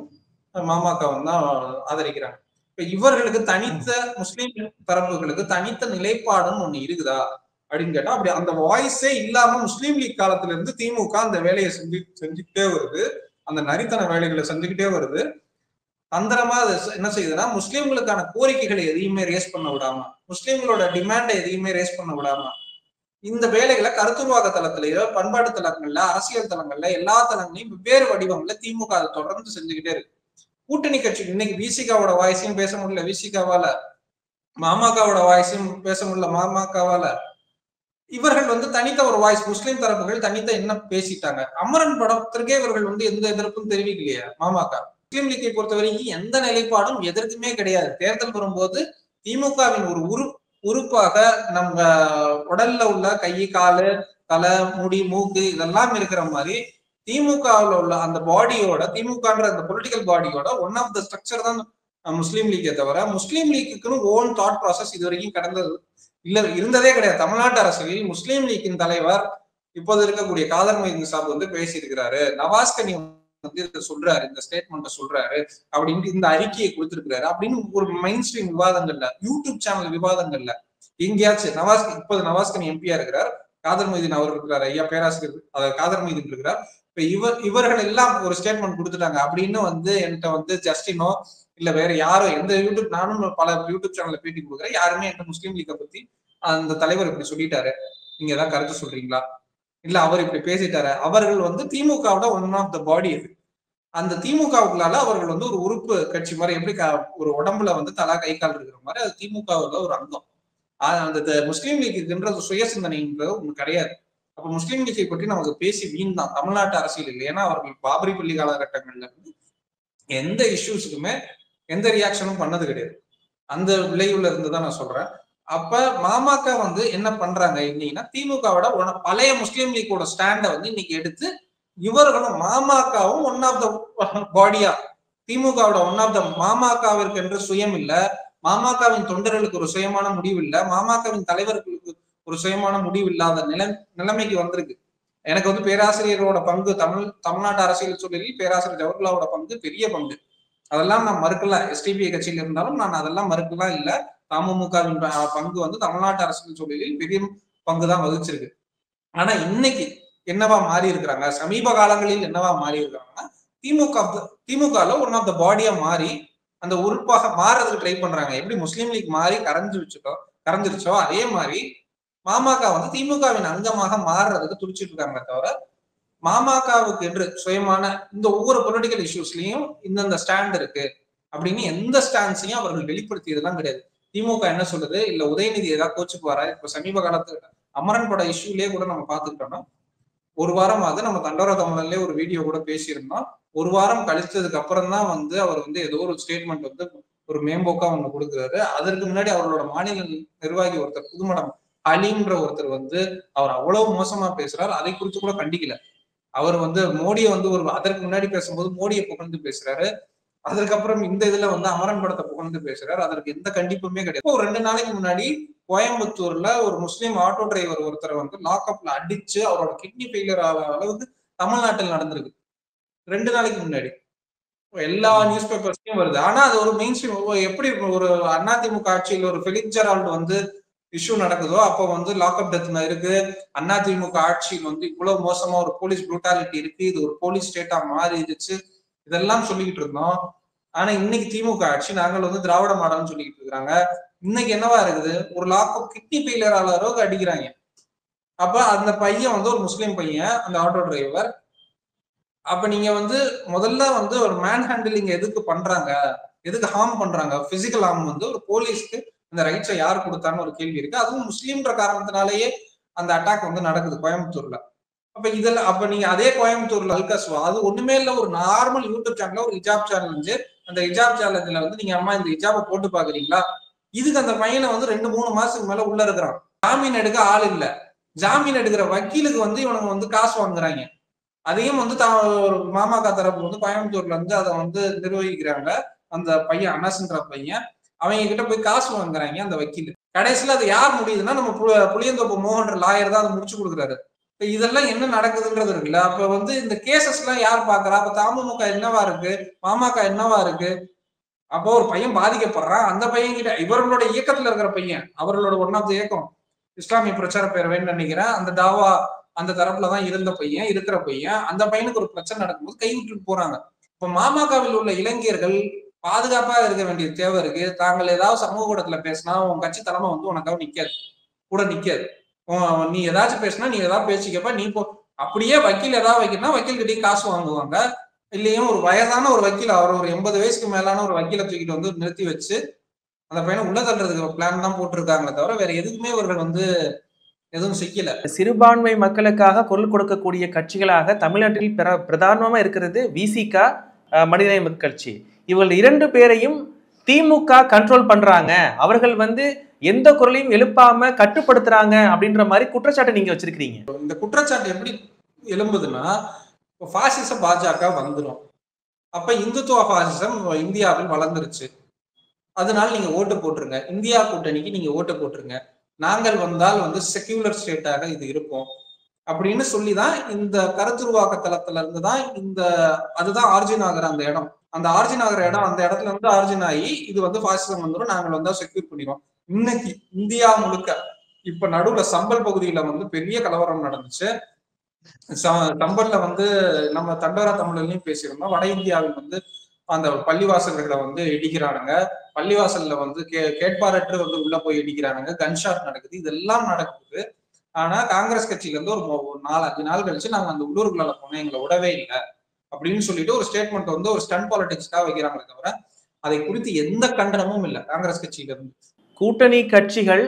மாமகவும் தான் ஆதரிக்கிறாங்க. இப்ப இவர்களுக்கு தனித்த, முஸ்லீம் தரப்புகளுக்கு தனித்த நிலைப்பாடுன்னு ஒண்ணு இருக்குதா அப்படின்னு கேட்டா, அப்படி அந்த வாய்ஸே இல்லாம முஸ்லீம் லீக் காலத்துல இருந்து திமுக அந்த வேலையை செஞ்சுக்கிட்டே வருது, அந்த நரித்தன வேலைகளை செஞ்சுக்கிட்டே வருது. தந்திரமா அது என்ன செய்யுதுன்னா, முஸ்லீம்களுக்கான கோரிக்கைகளை எதையுமே ரேஸ் பண்ண விடாம, முஸ்லீம்களோட டிமாண்டை எதையுமே ரேஸ் பண்ண விடாம இந்த வேலைகளை கருத்துருவாக தளத்திலேயோ, பண்பாட்டு தளங்கள்ல, அரசியல் தளங்கள்ல, எல்லா தளங்களையும் வெவ்வேறு வடிவங்கள்ல திமுக அதை தொடர்ந்து செஞ்சுக்கிட்டே இருக்கு. கூட்டணி கட்சி இன்னைக்கு விசிகாவோட வாய்ஸையும் பேச முடியல விசிகாவால, மாமகவோட வாய்ஸையும் பேச முடியல மாமகவால. இவர்கள் தனித்த ஒரு வாய்ஸ், முஸ்லீம் தரப்புகள் தனித்த என்ன பேசிட்டாங்க. அமரன் படத்திற்கே இவர்கள் எந்த எதிர்ப்பும் தெரிவிக்கலையா மாமக. முஸ்லீம் லீக்கை பொறுத்தவரைக்கும் எந்த நிலைப்பாடும் எதற்குமே கிடையாது. தேர்தல் வரும்போது திமுகவின் ஒரு உறுப்பாக நம்ம உடல்ல உள்ள கை, காலு, தலை, முடி, மூக்கு இதெல்லாம் இருக்கிற மாதிரி திமுகவில் உள்ள அந்த பாடியோட, திமுகன்ற அந்த பொலிட்டிக்கல் பாடியோட ஒன் ஆஃப் த ஸ்ட்ரக்சர் தான் முஸ்லீம் லீக்கை தவிர, முஸ்லீம் லீக்குன்னு ஓன் தாட் ப்ராசஸ் இது வரைக்கும் கடந்தது இருந்ததே கிடையாது. தமிழ்நாட்டு அரசியலில் முஸ்லீம் லீக்கின் தலைவர் இப்போது இருக்கக்கூடிய காதர் மொய்தீன் சாப் வந்து பேசியிருக்கிறாரு, நவாஸ்கனி வந்து இதை சொல்றாரு, இந்த ஸ்டேட்மெண்ட்டை சொல்றாரு அப்படின்ட்டு இந்த அறிக்கையை கொடுத்திருக்கிறாரு அப்படின்னு ஒரு மெயின் ஸ்ட்ரீம் விவாதங்கள்ல, யூடியூப் சேனல் விவாதங்கள்ல எங்கேயாச்சும் இப்போது நவாஸ்கனி எம்பியா இருக்கிறார், காதர் மொய்தீன் அவர் இருக்கிறார், ஐயா பேராசிரியர் காதர் மொய்தீன் இருக்கிறார். இப்ப இவர்கள் எல்லாம் ஒரு ஸ்டேட்மெண்ட் கொடுத்துட்டாங்க அப்படின்னு வந்து என்கிட்ட வந்து ஜஸ்டினோ இல்ல வேற யாரோ எந்த யூடியூப், நானும் பல யூடியூப் சேனல்ல பேட்டி கொடுக்குறேன், யாருமே என்கிட்ட முஸ்லீம் லீக்கை பத்தி அந்த தலைவர் இப்படி சொல்லிட்டாரு, நீங்க ஏதாவது கருத்து சொல்றீங்களா, இல்ல அவர் இப்படி பேசிட்டாரு, அவர்கள் வந்து திமுகவோட ஒன் ஆஃப் த பாடி அது. அந்த திமுகவுக்குள்ளால அவர்கள் வந்து ஒரு உறுப்பு கட்சி மாதிரி, எப்படி ஒரு உடம்புல வந்து தலா கை கால் இருக்கிற மாதிரி அது திமுகவுல ஒரு அங்கம். அந்த முஸ்லீம் லீக்குன்றது சுய சிந்தனைன்றது ஒண்ணு கிடையாது. அப்ப முஸ்லீம் லீக்கை பற்றி நமக்கு பேசி வீண் தான் தமிழ்நாட்டு அரசியல் இல்லை. ஏன்னா அவர்கள் பாபரி பள்ளி காலகட்டங்கள்ல இருந்து எந்த இஷ்யூஸுக்குமே எந்த ரியாக்ஷனும் பண்ணது கிடையாது. அந்த விளைவுல இருந்துதான் நான் சொல்றேன். அப்ப மாமக வந்து என்ன பண்றாங்க இன்னைக்குன்னா, திமுகவோட பழைய முஸ்லீம் லீக்கோட ஸ்டாண்டை வந்து இன்னைக்கு எடுத்து இவர்களும் மாமகவும் ஒன் ஆஃப் த பாடியா, திமுகவோட ஒன் ஆஃப் த, மாமகவிற்கு என்று சுயம் இல்ல, மாமகவின் தொண்டர்களுக்கு ஒரு சுயமான முடிவு இல்ல, மாமகவின் தலைவர்களுக்கு ஒரு சுயமான முடிவு இல்லாத நிலைமைக்கு வந்திருக்கு. எனக்கு வந்து பேராசிரியரோட பங்கு தமிழ்நாட்டு அரசியல் சூழலில் பேராசிரியர் ஜவஹர்லாவோட பங்கு பெரிய பங்கு, அதெல்லாம் நான் மறுக்கல. எஸ்டிபிஐ கட்சியில் இருந்தாலும் நான் அதெல்லாம் மறுக்கலாம் இல்ல. தமுமுகவின் பங்கு வந்து தமிழ்நாட்டு அரசியல் சூழலில் பெரிய பங்கு தான் வகிச்சிருக்கு. ஆனா இன்னைக்கு என்னவா மாறி இருக்கிறாங்க, சமீப காலங்களில் என்னவா மாறி இருக்கிறாங்கன்னா, திமுகல ஒன் ஆஃப் த பாடியா மாறி அந்த உறுப்பாக மாறுறதுக்கு ட்ரை பண்றாங்க. எப்படி முஸ்லீம் லீக் மாறி கரைஞ்சிருச்சோ அதே மாதிரி மாமக வந்து திமுகவின் அங்கமாக மாறுறதுக்கு துடிச்சிட்டு இருக்காங்க. தவிர மாமகவுக்கு என்று சுயமான இந்த ஒவ்வொரு பொலிட்டிக்கல் இஷ்யூஸ்லயும் இந்தந்த ஸ்டாண்ட் இருக்கு அப்படின்னு எந்த ஸ்டாண்ட்ஸையும் அவர்கள் வெளிப்படுத்தியதெல்லாம் கிடையாது. திமுக என்ன சொல்லுது, இல்ல உதயநிதி ஏதாவது கோச்சுக்கு வர, இப்ப சமீப காலத்து அமரன் பட இஷ்யூலயே கூட நம்ம பாத்துக்கிட்டோம்னா, ஒரு வாரமாவது நம்ம தண்டோரா தமிழ்லயே ஒரு வீடியோ கூட பேசியிருந்தோம். ஒரு வாரம் கழிச்சதுக்கு அப்புறம் தான் வந்து அவர் வந்து ஏதோ ஒரு ஸ்டேட்மெண்ட் வந்து ஒரு மேம்போக்கா ஒண்ணு கொடுக்குறாரு. அதற்கு முன்னாடி அவர்களோட மாநில நிர்வாகி ஒருத்தர் புதுமடம் அலின்ற ஒருத்தர் வந்து அவர் அவ்வளவு மோசமா பேசுறாரு, அதை குறித்து கூட கண்டிக்கல. அவர் வந்து மோடியை வந்து அதற்கு முன்னாடி பேசும்போது மோடியை புகழ்ந்து பேசுறாரு, அதுக்கப்புறம் இந்த இதுல வந்து அமரன் படத்தை புகழ்ந்து பேசுறாரு, அதற்கு எந்த கண்டிப்புமே கிடையாது. ஒரு 2 நாளைக்கு முன்னாடி கோயம்புத்தூர்ல ஒரு முஸ்லீம் ஆட்டோ டிரைவர் ஒருத்தரை வந்து லாக்அப்ல அடிச்சு அவரோட கிட்னி ஃபெயிலியர் ஆகிற அளவுக்கு தமிழ்நாட்டில் நடந்திருக்கு 2 நாளைக்கு முன்னாடி. எல்லா நியூஸ் பேப்பர்ஸ்லயும் வருது. ஆனா அது ஒரு மெயின் ஸ்ட்ரீம், எப்படி ஒரு அதிமுக ஆட்சியில் ஒரு ஃபெலிக்ஸ் ஜெரால்டு வந்து இஷ்யூ நடக்குதோ அப்போ வந்து லாக்அப் டெத் இருக்கு, அதிமுக ஆட்சியில் வந்து இவ்வளவு மோசமா ஒரு போலீஸ் ப்ரூட்டாலிட்டி இருக்கு, இது ஒரு போலீஸ் ஸ்டேட்டா மாறிடுச்சு, இதெல்லாம் சொல்லிக்கிட்டு இருந்தோம். ஆனா இன்னைக்கு திமுக ஆட்சி நாங்கள் வந்து திராவிட மாடல்னு சொல்லிக்கிட்டு இருக்காங்க. இன்னைக்கு என்னவா இருக்குது, ஒரு லாக்அப் கிட்னி ஃபெயிலியர் ஆகிற அளவுக்கு அடிக்கிறாங்க. அப்ப அந்த பையன் வந்து ஒரு முஸ்லீம் பையன், அந்த ஆட்டோ டிரைவர். அப்ப நீங்க வந்து முதல்ல வந்து ஒரு மேன் ஹேண்டிலிங் எதுக்கு பண்றாங்க, எதுக்கு ஹார்ம் பண்றாங்க, பிசிக்கல் ஹார்ம் வந்து ஒரு போலீஸ்க்கு இந்த ரைட்ஸை யார் கொடுத்தான்னு ஒரு கேள்வி இருக்கு. அதுவும் முஸ்லீம்ன்ற காரணத்தினாலேயே அந்த அட்டாக் வந்து நடக்குது கோயம்புத்தூர்ல. அப்ப இதெல்லாம் அப்ப நீங்க அதே கோயம்புத்தூர்ல அல்கஸ்வா, அது ஒண்ணுமே இல்ல, ஒரு நார்மல் யூடியூப் சேனல்ல ஒரு ஹிஜாப் சேலஞ்சு, அந்த ஹிஜாப் சேலஞ்சுல வந்து நீங்க அம்மா இந்த ஹிஜாபை போட்டு பாக்குறீங்களா, இதுக்கு அந்த பையனை வந்து 2-3 மாசத்துக்கு மேல உள்ள இருக்கிறான். ஜாமீன் எடுக்க ஆள் இல்ல, ஜாமீன் எடுக்கிற வக்கீலுக்கு வந்து இவனுங்க வந்து காசு வாங்குறாங்க. அதையும் வந்து ஒரு மாமக தரப்பு வந்து கோயம்புத்தூர்ல இருந்து அதை வந்து நிர்வகிக்கிறாங்க. அந்த பையன் அனஸ்ன்ற பையன், அவங்க கிட்ட போய் காசு வாங்குறாங்க அந்த வக்கீல். கடைசியில அது யார் முடியுதுன்னா நம்ம புளியந்தோப்பு மோகன்ற லாயர் தான் அதை முடிச்சு கொடுக்குறாரு. இதெல்லாம் என்ன நடக்குதுன்றது இருக்குல்ல. அப்ப வந்து இந்த கேசஸ் எல்லாம் யார் பாக்குறா, அப்ப தமுமுக என்னவா இருக்கு, பாமக என்னவா இருக்கு. அப்போ ஒரு பையன் பாதிக்கப்படுறான், அந்த பையன் கிட்ட இவர்களோட இயக்கத்துல இருக்கிற பையன், அவர்களோட ஒன் ஆஃப் த இயக்கம் இஸ்லாமிய பிரச்சார பேரவைன்னு நினைக்கிறேன், அந்த தாவா அந்த தரப்புலதான் இருக்கிற பையன், அந்த பையனுக்கு ஒரு பிரச்சனை நடக்கும்போது கைவிட்டு போறாங்க. இப்ப மாமகவில் உள்ள இளைஞர்கள் பாதுகாப்பா இருக்க வேண்டிய தேவை இருக்கு. தாங்கள் ஏதாவது சமூக கூடத்துல பேசினா உன் கட்சி தலைமை வந்து உனக்காக நிக்காது, கூட நிக்காது. நீ ஏதாச்சும் பேசினா நீ ஏதாவது பேசிக்கப்ப நீ போ. அப்படியே வக்கீல் ஏதாவது வைக்கணும்னா வக்கீல் கிட்டையும் காசு வாங்குவாங்க. இல்லையும் ஒரு வயதான ஒரு வக்கீல், அவர் ஒரு 80 வயசுக்கு மேலான ஒரு வக்கீலை தூக்கிட்டு வந்து நிறுத்தி வச்சு அந்த பையனை உள்ள தள்ளுறதுக்கு பிளான் தான் போட்டிருக்காங்களே தவிர வேற எதுக்குமே இவர்கள் வந்து எதுவும் செய்யல. சிறுபான்மை மக்களுக்காக குரல் கொடுக்கக்கூடிய கட்சிகளாக தமிழ்நாட்டில் பிரதானமா இருக்கிறது விசிக, மனிதநேய மக்கள் கட்சி. இவர்கள் 2 பேரையும் திமுக கண்ட்ரோல் பண்றாங்க. அவர்கள் வந்து எந்த குரலையும் எழுப்பாம கட்டுப்படுத்துறாங்க அப்படின்ற மாதிரி குற்றச்சாட்டை நீங்க வச்சிருக்கீங்க. இந்த குற்றச்சாட்டு எப்படி எழும்புதுன்னா, பாசிச பாஜக வந்துடும், அப்ப இந்துத்துவ பாசிசம் இந்தியாவில் வளர்ந்துருச்சு, அதனால நீங்க ஓட்டு போட்டுருங்க, இந்தியா கூட்டணிக்கு நீங்க ஓட்டு போட்டுருங்க, நாங்கள் வந்தால் வந்து செக்யூலர் ஸ்டேட்டாக இது இருக்கும் அப்படின்னு சொல்லிதான் இந்த கருத்துருவாக்க தளத்துல இருந்துதான் அதுதான் ஆர்ஜின் ஆகிற அந்த இடம். அந்த ஆர்ஜின் ஆகிற இடம், அந்த இடத்துல வந்து ஆர்ஜின் ஆகி இது வந்து பாசிசம் வந்துடும், நாங்கள் வந்தா செக்யூர் பண்ணிடுவோம். இன்னைக்கு இந்தியா முழுக்க இப்ப நடுவுல சம்பல் பகுதியில வந்து பெரிய கலவரம் நடந்துச்சு. சம்பல்ல வந்து நம்ம தண்டோரா தமிழ்லையும் பேசியிருந்தோம், வட இந்தியாவில் வந்து அந்த பள்ளிவாசல்களை வந்து இடிக்கிறானுங்க, பள்ளிவாசல்ல வந்து கேட்பாரற்று வந்து உள்ள போய் இடிக்கிறானுங்க, கன்ஷாட் நடக்குது, இதெல்லாம் நடக்குது. ஆனா காங்கிரஸ் கட்சியில இருந்து ஒரு 4-5 நாள் கழிச்சு நாங்க அந்த உள்ளூர்களை போனோம், எங்களை விடவே இல்லை அப்படின்னு சொல்லிட்டு ஒரு ஸ்டேட்மெண்ட் வந்து ஒரு ஸ்டன் பாலிடிக்ஸ்க்காக வைக்கிறாங்களே தவிர அதை குறித்து எந்த கண்டனமும் இல்லை காங்கிரஸ் கட்சியில இருந்து. கூட்டணி கட்சிகள்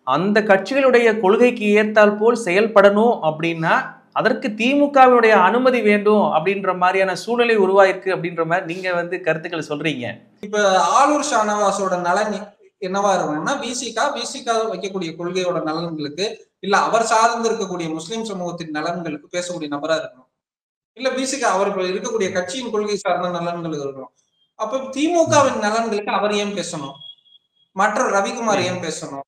அந்த கட்சிகளுடைய கொள்கைக்கு ஏற்றால் போல் செயல்படணும் அப்படின்னா அதற்கு திமுகவினுடைய அனுமதி வேண்டும் அப்படின்ற மாதிரியான சூழ்நிலை உருவாயிருக்கு அப்படின்ற மாதிரி நீங்க வந்து கருத்துக்களை சொல்றீங்க. இப்ப ஆளூர் ஷானவாஸோட நலன் என்னவா இருக்கணும்னா, பிசிகா வைக்கக்கூடிய கொள்கையோட நலன்களுக்கு, இல்ல அவர் சார்ந்து இருக்கக்கூடிய முஸ்லிம் சமூகத்தின் நலன்களுக்கு பேசக்கூடிய நபரா இருக்கணும், இல்ல பிசிகா அவர் இருக்கக்கூடிய கட்சியின் கொள்கை சார்ந்த நலன்களுக்கு இருக்கணும். அப்ப திமுகவின் நலன்களுக்கு அவர் ஏன் பேசணும், மற்ற ரவிக்குமார் ஏன் பேசணும்?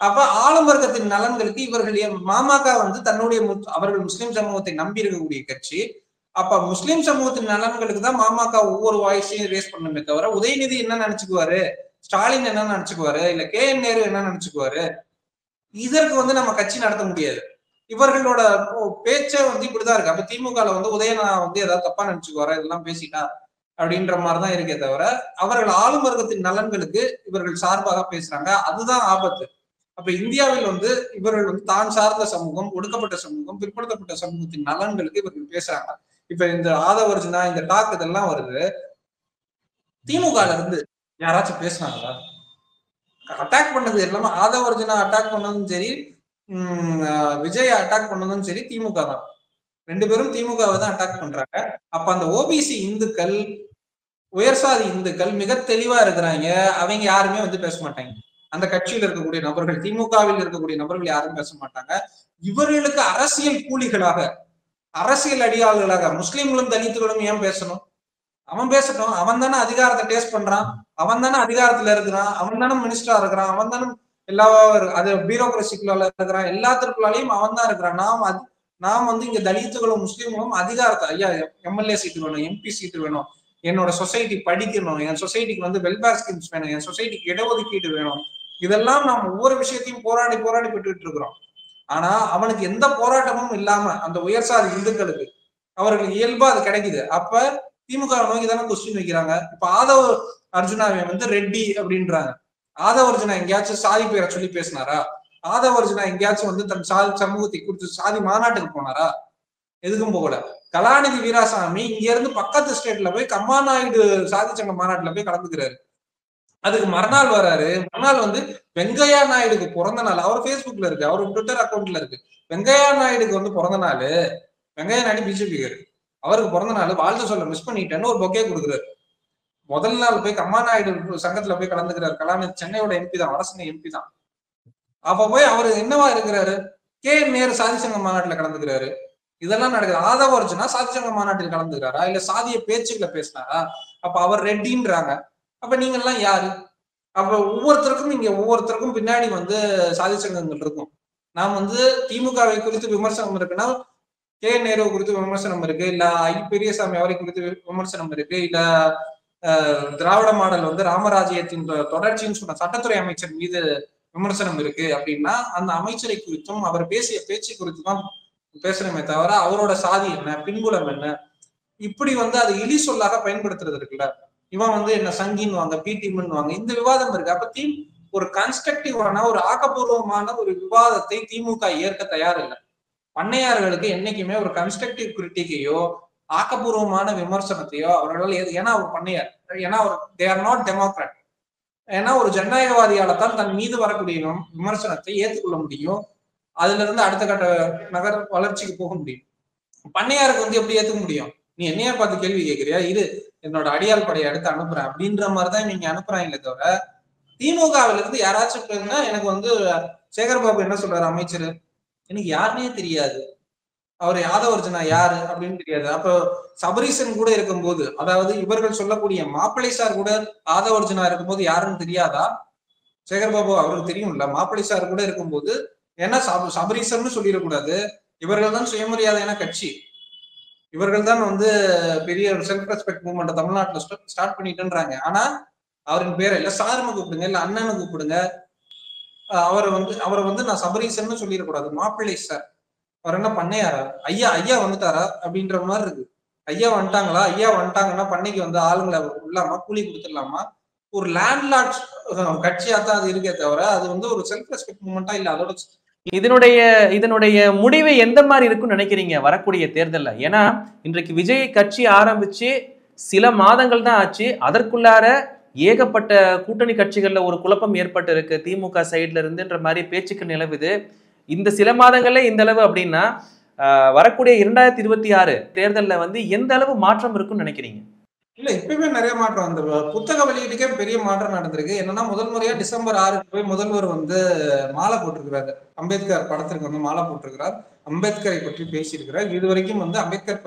அப்ப ஆளும் வர்க்கத்தின் நலன்களுக்கு இவர்கள் மாமக வந்து தன்னுடைய அவர்கள் முஸ்லிம் சமூகத்தை நம்பி இருக்கக்கூடிய கட்சி, அப்ப முஸ்லிம் சமூகத்தின் நலன்களுக்கு தான் மாமக ஒவ்வொரு வாய்ஸையும் ரேஸ் பண்ணுமே தவிர உதயநிதி என்ன நினைச்சுக்குவாரு, ஸ்டாலின் என்ன நினைச்சுக்குவாரு, இல்ல KN நேரு என்ன நினைச்சுக்குவாரு, இதற்கு வந்து நம்ம கட்சி நடத்த முடியாது. இவர்களோட பேச்சே வந்து இப்படிதான் இருக்கு. அப்ப திமுகல வந்து உதயநா வந்து ஏதாவது தப்பா நினைச்சுக்குவாரா, இதெல்லாம் பேசிட்டா அப்படின்ற மாதிரிதான் இருக்கே தவிர அவர்கள் ஆளும் வர்க்கத்தின் நலன்களுக்கு இவர்கள் சார்பாக பேசுறாங்க, அதுதான் ஆபத்து. அப்ப இந்தியாவில் வந்து இவர்கள் வந்து தான் சார்ந்த சமூகம், ஒடுக்கப்பட்ட சமூகம், பிற்படுத்தப்பட்ட சமூகத்தின் நலன்களுக்கு இவர்கள் பேசுறாங்க. இப்ப இந்த ஆதவர்ஜுனா, இந்த டாக் இதெல்லாம் வருது, திமுக இருந்து யாராச்சும் பேசினாங்களா? அட்டாக் பண்ணது எல்லாமே ஆதவர்ஜுனா அட்டாக் பண்ணதும் சரி, விஜய் அட்டாக் பண்ணதும் சரி திமுக தான். 2 பேரும் திமுகவை தான் அட்டாக் பண்றாங்க. அப்ப அந்த ஓபிசி இந்துக்கள், உயர்சாதி இந்துக்கள் மிக தெளிவா இருக்கிறாங்க, அவங்க யாருமே வந்து பேச மாட்டாங்க. அந்த கட்சியில் இருக்கக்கூடிய நபர்கள், திமுகவில் இருக்கக்கூடிய நபர்கள் யாரும் பேச மாட்டாங்க. இவர்களுக்கு அரசியல் கூலிகளாக, அரசியல் அடியாளர்களாக முஸ்லிம்களும் தலித்துகளும் ஏன் பேசணும்? அவன் பேசட்டும், அவன் தானே அதிகாரத்தை டேஸ்ட் பண்றான், அவன் தானே அதிகாரத்துல இருக்கிறான், அவன் தானே மினிஸ்டரா இருக்கிறான், அவன் தானே எல்லா அது பியூரோக்ரசிக்குள்ள இருக்கிறான், எல்லாத்திற்குள்ளாலையும் அவன் தான் இருக்கிறான். நாம் வந்து இங்க தலித்துகளும் முஸ்லிம்களும் அதிகாரத்தை, ஐயா MLA சீட்டு வேணும், MP சீட்டு வேணும், என்னோட சொசைட்டி படிக்கணும், என் சொசைட்டிக்கு வந்து வெல்ஃபேர் ஸ்கீம்ஸ் வேணும், என் சொசைட்டிக்கு இடஒதுக்கீடு வேணும், இதெல்லாம் நாம் ஒவ்வொரு விஷயத்தையும் போராடி பெற்றுட்டு இருக்கிறோம். ஆனா அவனுக்கு எந்த போராட்டமும் இல்லாம அந்த உயர்சாதி இந்துக்களுக்கு அவர்களுக்கு இயல்பா அது கிடைக்குது. அப்ப திமுக நோக்கி தானே கொஸ்டின் வைக்கிறாங்க. இப்ப ஆதவ அர்ஜுனாவை வந்து ரெட்டி அப்படின்றாங்க. ஆதவ அர்ஜுனா எங்கேயாச்சும் சாதி பேரை சொல்லி பேசினாரா? ஆதவ அர்ஜுனா எங்கேயாச்சும் வந்து தன் சாதி சமூகத்தை குறித்து சாதி மாநாட்டுக்கு போனாரா? எதுக்கும் போகல. கலாநிதி வீராசாமி இங்க இருந்து பக்கத்து ஸ்டேட்ல போய் கம்மாநாயுடு சாதி சங்க மாநாட்டுல போய் கலந்துக்கிறாரு. அதுக்கு மறுநாள் வராரு, மறுநாள் வந்து வெங்கையா நாயுடுக்கு பிறந்த நாள், அவர் பேஸ்புக்ல இருக்கு, அவர் ட்விட்டர் அக்கௌண்ட்ல இருக்கு, வெங்கையா நாயுடுக்கு வந்து பிறந்த நாள், வெங்கையா நாயுடு பிஜேபி அவருக்கு பிறந்த நாள், வாழ்த்து சொல்ல மிஸ் பண்ணிட்டேன்னு ஒரு பொக்கே கொடுக்குறாரு. முதல் நாள் போய் கம்மாநாயுடு சங்கத்துல போய் கலந்துக்கிறாரு. கலாநிதி சென்னையோட MP தான், வடசென்னை MP தான். அப்ப போய் அவரு என்னவா இருக்கிறாரு, KN நேரு சாதி சங்க மாநாட்டுல கலந்துக்கிறாரு. இதெல்லாம் நடக்குது. ஆதவ அர்ஜுனா சாதி சங்க மாநாட்டில் கலந்துக்கிறாரா, இல்ல சாதிய பேச்சுக்களை பேசினாரா? அப்ப அவர் ரெட்டின்றாங்க. அப்ப நீங்க எல்லாம் யாரு? அப்ப ஒவ்வொருத்தருக்கும் பின்னாடி வந்து சாதி சங்கங்கள் இருக்கும். நாம் வந்து திமுகவை குறித்து விமர்சனம் இருக்குன்னா KN நேரு குறித்து விமர்சனம் இருக்கு, இல்ல பெரியசாமி அவரை குறித்து விமர்சனம் இருக்கு, இல்ல திராவிட மாடல் வந்து ராமராஜ்யத்தின் தொடர்ச்சின்னு சொன்ன சட்டத்துறை அமைச்சர் மீது விமர்சனம் இருக்கு அப்படின்னா அந்த அமைச்சரை குறித்தும் அவர் பேசிய பேச்சு குறித்தும் பேசணுமே தவிர அவரோட சாதி என்ன, பின்புலம் என்ன, இப்படி வந்து அது இழி சொல்லாக பயன்படுத்துறது இருக்குல்ல. இவன் வந்து என்ன சங்கின்னு வாங்க, பிடிம்னு வாங்க, இந்த விவாதம் இருக்கு. அப்ப ஒரு கன்ஸ்ட்ரக்டிவான ஒரு ஆக்கப்பூர்வமான ஒரு விவாதத்தை திமுக ஏற்க தயார் இல்லை. பண்ணையார்களுக்கு என்னைக்குமே ஒரு கன்ஸ்ட்ரக்டிவ் கிரிட்டிக்கையோ ஆக்கப்பூர்வமான விமர்சனத்தையோ அவர்களால், ஏன்னா அவர் பண்ணையார், ஏன்னா அவர் தே ஆர் நாட் டெமோக்ராட், ஏன்னா ஒரு ஜனநாயகவாதியால தான் தன் மீது வரக்கூடிய விமர்சனத்தை ஏற்றுக்கொள்ள முடியும், அதுல இருந்து அடுத்த கட்ட வளர்ச்சிக்கு போக முடியும். பண்ணையாருக்கு வந்து எப்படி ஏத்துக்க முடியும்? நீ என்னையா பார்த்து கேள்வி கேட்கிறியா, இது என்னோட அடியால் படையை அடுத்து அனுப்புறேன் அப்படின்ற மாதிரிதான் நீங்க அனுப்புறாங்களே தவிர திமுகவில இருந்து யாராச்சும் பேருனா எனக்கு வந்து சேகர்பாபு என்ன சொல்றாரு அமைச்சர், எனக்கு யாருன்னே தெரியாது, அவர் யாதவர்ஜுனா யாரு அப்படின்னு தெரியாது. அப்போ சபரீசன் கூட இருக்கும்போது, அதாவது இவர்கள் சொல்லக்கூடிய மாப்பிள்ளை சார் கூட ஆதவர்ஜுனா இருக்கும்போது யாருன்னு தெரியாதா? சேகர்பாபு அவருக்கு தெரியும்ல, மாப்பிள்ளை சார் கூட இருக்கும்போது. ஏன்னா சபரீசன் சொல்லிடக்கூடாது, இவர்கள் தான் சுயமரியாதையான கட்சி, இவர்கள் தான் வந்து பெரிய செல்ஃப் ரெஸ்பெக்ட் மூவ்மெண்ட் தமிழ்நாட்டுல ஸ்டார்ட் பண்ணிட்டுன்றாங்க. ஆனா அவரின் பேரை இல்ல சாருன்னு கூப்பிடுங்க, இல்ல அண்ணன்னு கூப்பிடுங்க. அவரை வந்து நான் சபரீசன் சொல்லிடக்கூடாது, மாப்பிள்ளை சார். அவர் என்ன பண்ணையாரா? ஐயா ஐயா வந்துட்டாரா அப்படின்ற மாதிரி இருக்கு. ஐயா வந்துட்டாங்களா? ஐயா வந்துட்டாங்கன்னா பண்ணைக்கு வந்து ஆளுங்களை உள்ளாமா, கூலி கொடுத்துடலாமா? ஒரு லேண்ட்லார்ட் கட்சியா தான் அது இருக்கே தவிர அது வந்து ஒரு செல்ஃப் ரெஸ்பெக்ட் மூமெண்டா இல்ல. அதோட இதனுடைய இதனுடைய முடிவு எந்த மாதிரி இருக்குன்னு நினைக்கிறீங்க வரக்கூடிய தேர்தல்ல? ஏன்னா இன்றைக்கு விஜய் கட்சி ஆரம்பிச்சு சில மாதங்கள் தான் ஆச்சு. அதற்குள்ளார ஏகப்பட்ட கூட்டணி கட்சிகள்ல ஒரு குழப்பம் ஏற்பட்டு இருக்கு. திமுக சைட்ல இருந்துன்ற மாதிரி பேச்சுக்கு நிலவுது. இந்த சில மாதங்கள்ல இந்த அளவு அப்படின்னா வரக்கூடிய 2026 தேர்தல்ல வந்து எந்த அளவு மாற்றம் இருக்குன்னு நினைக்கிறீங்க? இல்ல இப்பயுமே நிறைய மாற்றம். அந்த புத்தக வெளியீட்டுக்கே பெரிய மாற்றம் நடந்திருக்கு. என்னன்னா முதல் முறையா டிசம்பர் 6க்கு போய் முதல்வர் வந்து மாலை போட்டிருக்கிறாரு. அம்பேத்கர் படத்திற்கு வந்து மாலை போட்டிருக்கிறார். அம்பேத்கரை பற்றி பேசியிருக்கிறார். இது வரைக்கும் வந்து அம்பேத்கர்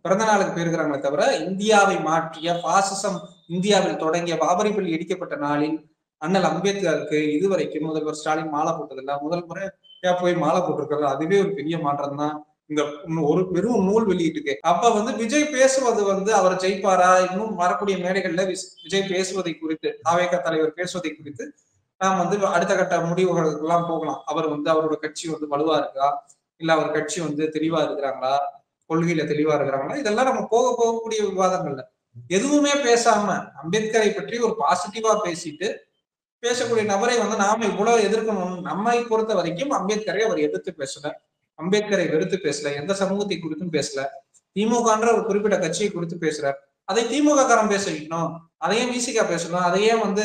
பிறந்த நாளுக்கு போயிருக்கிறாங்களே தவிர இந்தியாவை மாற்றிய பாசிசம் இந்தியாவில் தொடங்கிய பாபரி பள்ளி இடிக்கப்பட்ட நாளில் அண்ணல் அம்பேத்கருக்கு இதுவரைக்கும் முதல்வர் ஸ்டாலின் மாலை போட்டதில்லை. முதல் முறையா போய் மாலை போட்டிருக்கிறார். அதுவே ஒரு பெரிய மாற்றம் தான். இந்த ஒரு பெரும் நூல் வெளியிட்டுக்கு அப்ப வந்து விஜய் பேசுவது வந்து அவர் ஜெயிப்பாரா, இன்னும் வரக்கூடிய மேடைகள்ல விஜய் பேசுவதை குறித்து, தாவேகா தலைவர் பேசுவதை குறித்து நாம் வந்து அடுத்த கட்ட முடிவுகளுக்கு எல்லாம் போகலாம். அவர் வந்து அவரோட கட்சி வந்து வலுவா இருக்கா, இல்ல அவர் கட்சி வந்து தெளிவா இருக்கிறாங்களா, கொள்கையில தெளிவா இருக்கிறாங்களா, இதெல்லாம் நம்ம போகக்கூடிய விவாதங்கள்ல எதுவுமே பேசாம அம்பேத்கரை பற்றி ஒரு பாசிட்டிவா பேசிட்டு பேசக்கூடிய நபரை வந்து நாம இவ்வளவு எதிர்க்கணும். நம்மை பொறுத்த வரைக்கும் அம்பேத்கரை அவர் எதிர்த்து பேசல, அம்பேத்கரை வெறுத்து பேசல, எந்த சமூகத்தை குறித்தும் பேசல, திமுகன்ற ஒரு குறிப்பிட்ட கட்சியை குறித்து பேசுறார். அதை திமுக காரன் பேச வைக்கணும், அதையே விசிகா பேசணும், அதையே வந்து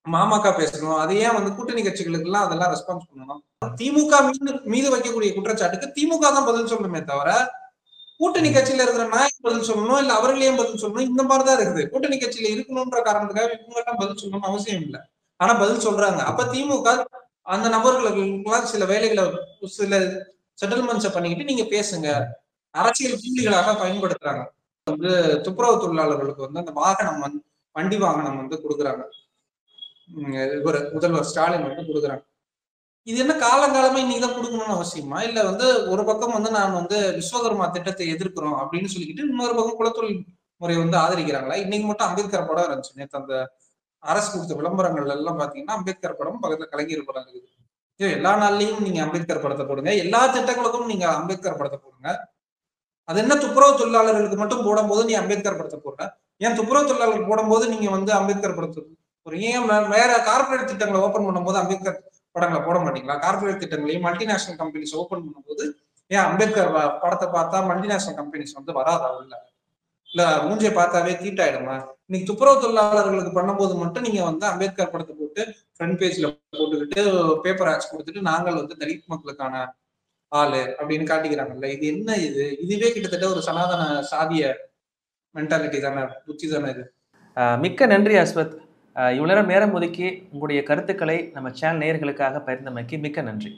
மாமக பேசணும், அதையே வந்து கூட்டணி கட்சிகளுக்கு எல்லாம் அதெல்லாம் ரெஸ்பான்ஸ் பண்ணணும். திமுக மீது வைக்கக்கூடிய குற்றச்சாட்டுக்கு திமுக தான் பதில் சொல்லணுமே தவிர கூட்டணி கட்சியில இருக்கிற நாயக் பதில் சொல்லணும், இல்ல அவர்களையும் பதில் சொல்லணும். இந்த மாதிரிதான் இருக்குது. கூட்டணி கட்சியில இருக்கணும்ன்ற காரணத்துக்காக இவங்க எல்லாம் பதில் சொல்லணும்னு அவசியம் இல்லை. ஆனா பதில் சொல்றாங்க. அப்ப திமுக அந்த நபர்களுக்கு சில வேலைகளை, சில செட்டில்மெண்ட்ஸை பண்ணிக்கிட்டு நீங்க பேசுங்க, அரசியல் கூலிகளாக பயன்படுத்துறாங்க. வந்து துப்புரவு தொழிலாளர்களுக்கு வந்து அந்த வாகனம் வந்து வண்டி வாகனம் வந்து கொடுக்குறாங்க. இவர் முதல்வர் ஸ்டாலின் வந்து கொடுக்குறாங்க. இது என்ன காலங்காலமா இன்னைக்குதான் கொடுக்கணும்னு அவசியமா? இல்ல வந்து ஒரு பக்கம் வந்து நான் வந்து விஸ்வகர்மா திட்டத்தை எதிர்க்கிறோம் அப்படின்னு சொல்லிக்கிட்டு இன்னொரு பக்கம் குலத்தொழில் முறை வந்து ஆதரிக்கிறாங்களா? இன்னைக்கு மட்டும் அம்பேத்கர் படம் இருந்துச்சு. நேற்று அந்த அரசு கொடுத்த விளம்பரங்கள் எல்லாம் பாத்தீங்கன்னா அம்பேத்கர் படம், பக்கத்துல கலைஞர் படம் இருக்குது. எல்லா நாள்லயும் நீங்க அம்பேத்கர் படத்தை போடுங்க, எல்லா திட்டங்களுக்கும் நீங்க அம்பேத்கர் படத்தை போடுங்க. அது என்ன துப்புரவு தொழிலாளர்களுக்கு மட்டும் போடும்போது நீ அம்பேத்கர் படத்தை போடுற? ஏன் துப்புரவு தொழிலாளர்கள் போடும்போது நீங்க வந்து அம்பேத்கர் படத்தை போடுறீங்க? ஏன் வேற கார்பரேட் திட்டங்களை ஓபன் பண்ணும்போது அம்பேத்கர் படங்களை போட மாட்டீங்களா? கார்பரேட் திட்டங்களையும் மல்டிநேஷனல் கம்பெனிஸ் ஓபன் பண்ணும்போது ஏன் அம்பேத்கர் படத்தை பார்த்தா மல்டிநேஷனல் கம்பெனிஸ் வந்து வராதா உள்ள? இல்ல மூஞ்சியை பார்த்தாவே தீட்டாயிடுமா? இன்னைக்கு துப்புரவு தொழிலாளர்களுக்கு பண்ணும்போது மட்டும் நீங்க வந்து அம்பேத்கர் படத்தை போட்டு ஃப்ரண்ட் பேஜ்ல போட்டுக்கிட்டு பேப்பர் ஆட்ஸ் கொடுத்துட்டு நாங்கள் வந்து தலித் மக்களுக்கான ஆளு அப்படின்னு காட்டிக்கிறாங்கல்ல. இது என்ன? இதுவே கிட்டத்தட்ட ஒரு சனாதன சாதிய மென்டாலிட்டி தானே, புத்தி தானே இது. மிக்க நன்றி அஸ்வத். இவ்வளவு நேரம் ஒதுக்கி உங்களுடைய கருத்துக்களை நம்ம சேனல் நேயர்களுக்காக பகிர்ந்தமைக்கு மிக்க நன்றி.